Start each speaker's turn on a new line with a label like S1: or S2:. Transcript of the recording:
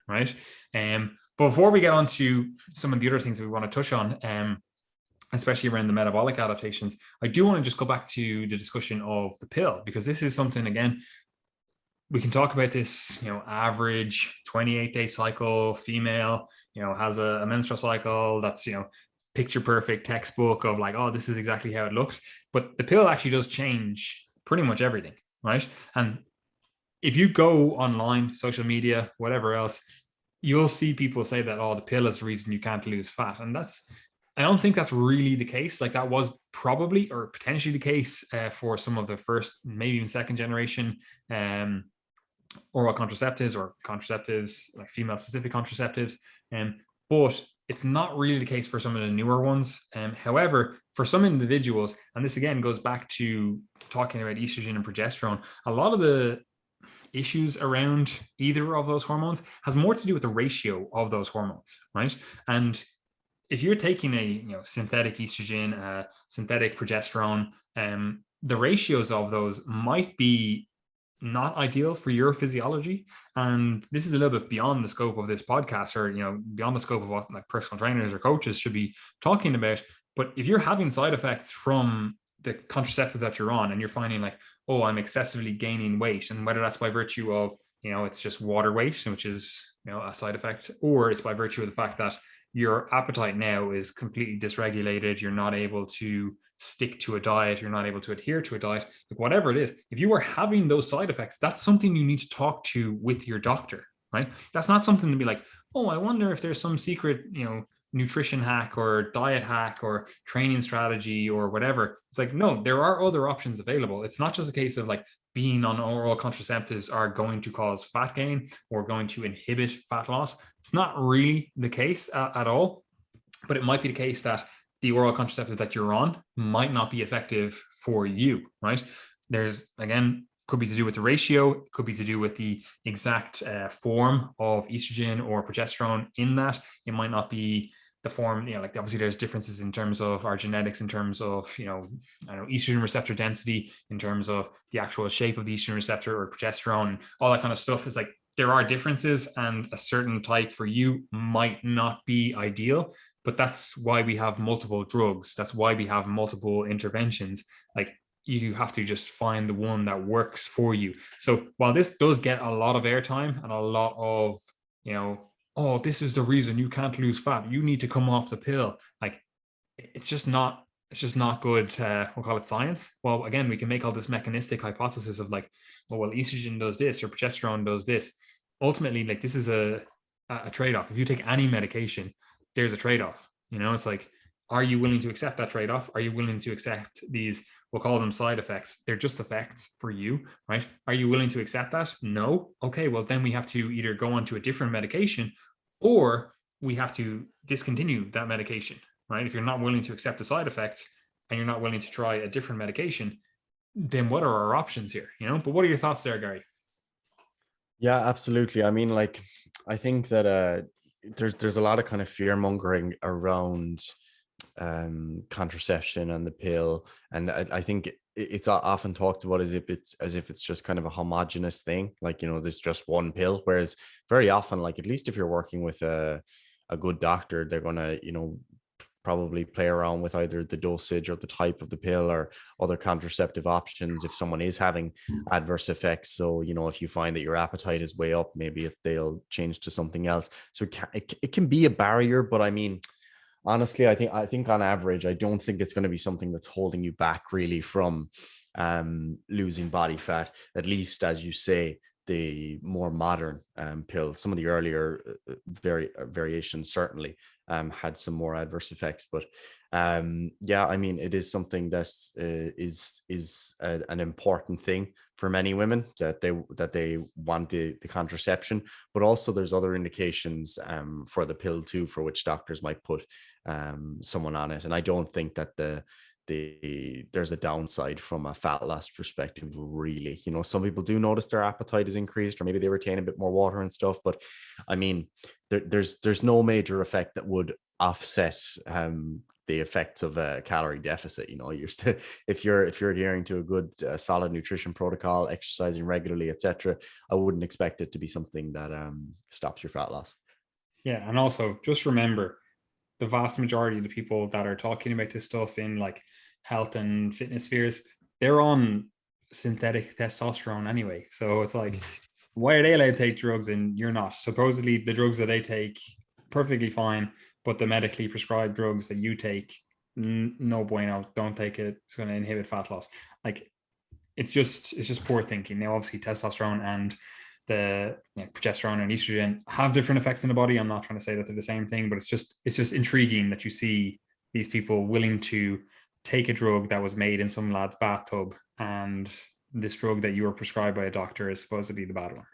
S1: right? But before we get on to some of the other things that we want to touch on, especially around the metabolic adaptations, I do want to just go back to the discussion of the pill, because this is something, again, we can talk about this, average 28-day cycle, female, has a menstrual cycle that's, picture perfect textbook of like, oh, this is exactly how it looks. But the pill actually does change pretty much everything, right? And if you go online, social media, whatever else, you'll see people say that, oh, the pill is the reason you can't lose fat. And I don't think that's really the case. Like, that was probably or potentially the case for some of the first, maybe even second generation oral contraceptives, or contraceptives, like female specific contraceptives. But it's not really the case for some of the newer ones. However, for some individuals, and this again goes back to talking about estrogen and progesterone, a lot of the issues around either of those hormones has more to do with the ratio of those hormones, right? And if you're taking a synthetic estrogen, synthetic progesterone, the ratios of those might be not ideal for your physiology. And this is a little bit beyond the scope of this podcast, or beyond the scope of what like personal trainers or coaches should be talking about. But if you're having side effects from the contraceptive that you're on, and you're finding like, oh, I'm excessively gaining weight, and whether that's by virtue of it's just water weight, which is a side effect, or it's by virtue of the fact that your appetite now is completely dysregulated, you're not able to stick to a diet, you're not able to adhere to a diet, like whatever it is, if you are having those side effects, that's something you need to talk to with your doctor, right? That's not something to be like, oh, I wonder if there's some secret, nutrition hack or diet hack or training strategy or whatever. It's like, no, there are other options available. It's not just a case of like being on oral contraceptives are going to cause fat gain or going to inhibit fat loss. It's not really the case at all, but it might be the case that the oral contraceptive that you're on might not be effective for you, right? There's, again, could be to do with the ratio, could be to do with the exact form of estrogen or progesterone in that. It might not be the form, like obviously there's differences in terms of our genetics, in terms of, estrogen receptor density, in terms of the actual shape of the estrogen receptor or progesterone, all that kind of stuff. It's like, there are differences, and a certain type for you might not be ideal, but that's why we have multiple drugs. That's why we have multiple interventions. Like, you have to just find the one that works for you. So while this does get a lot of airtime and a lot of, oh, this is the reason you can't lose fat, you need to come off the pill, like, it's just not good, we'll call it science. Well, again, we can make all this mechanistic hypothesis of like, oh, well, estrogen does this or progesterone does this. Ultimately, like, this is a trade-off. If you take any medication, there's a trade-off. It's like, are you willing to accept that trade-off? Are you willing to accept these, we'll call them side effects? They're just effects for you, right? Are you willing to accept that? No. Okay, well, then we have to either go on to a different medication, or we have to discontinue that medication, right? If you're not willing to accept the side effects and you're not willing to try a different medication, then what are our options here? But what are your thoughts there, Gary?
S2: Yeah, absolutely. I mean, like, I think that there's a lot of kind of fear mongering around contraception and the pill, and I think it's often talked about as if it's just kind of a homogenous thing, like, there's just one pill, whereas very often, like, at least if you're working with a good doctor, they're gonna probably play around with either the dosage or the type of the pill or other contraceptive options if someone is having adverse effects. So, if you find that your appetite is way up, maybe they'll change to something else. So it can be a barrier, but I mean, honestly, I think on average, I don't think it's going to be something that's holding you back really from losing body fat, at least, as you say, the more modern pills. Some of the earlier variations certainly had some more adverse effects, but yeah, I mean, it is something that is an important thing for many women, that they want the contraception, but also there's other indications for the pill too, for which doctors might put someone on it. And I don't think that there's a downside from a fat loss perspective, really. Some people do notice their appetite is increased, or maybe they retain a bit more water and stuff, but I mean, there's no major effect that would offset the effects of a calorie deficit. You know, you're still, if you're adhering to a good solid nutrition protocol, exercising regularly, etc., I wouldn't expect it to be something that stops your fat loss.
S1: Yeah, and also just remember, the vast majority of the people that are talking about this stuff in like health and fitness spheres, they're on synthetic testosterone anyway. So it's like, why are they allowed to take drugs and you're not? Supposedly the drugs that they take, perfectly fine, but the medically prescribed drugs that you take, no bueno, don't take it. It's going to inhibit fat loss. Like, it's just poor thinking. Now, obviously, testosterone and the progesterone and estrogen have different effects in the body. I'm not trying to say that they're the same thing, but it's just intriguing that you see these people willing to take a drug that was made in some lad's bathtub, and this drug that you were prescribed by a doctor is supposedly the bad one.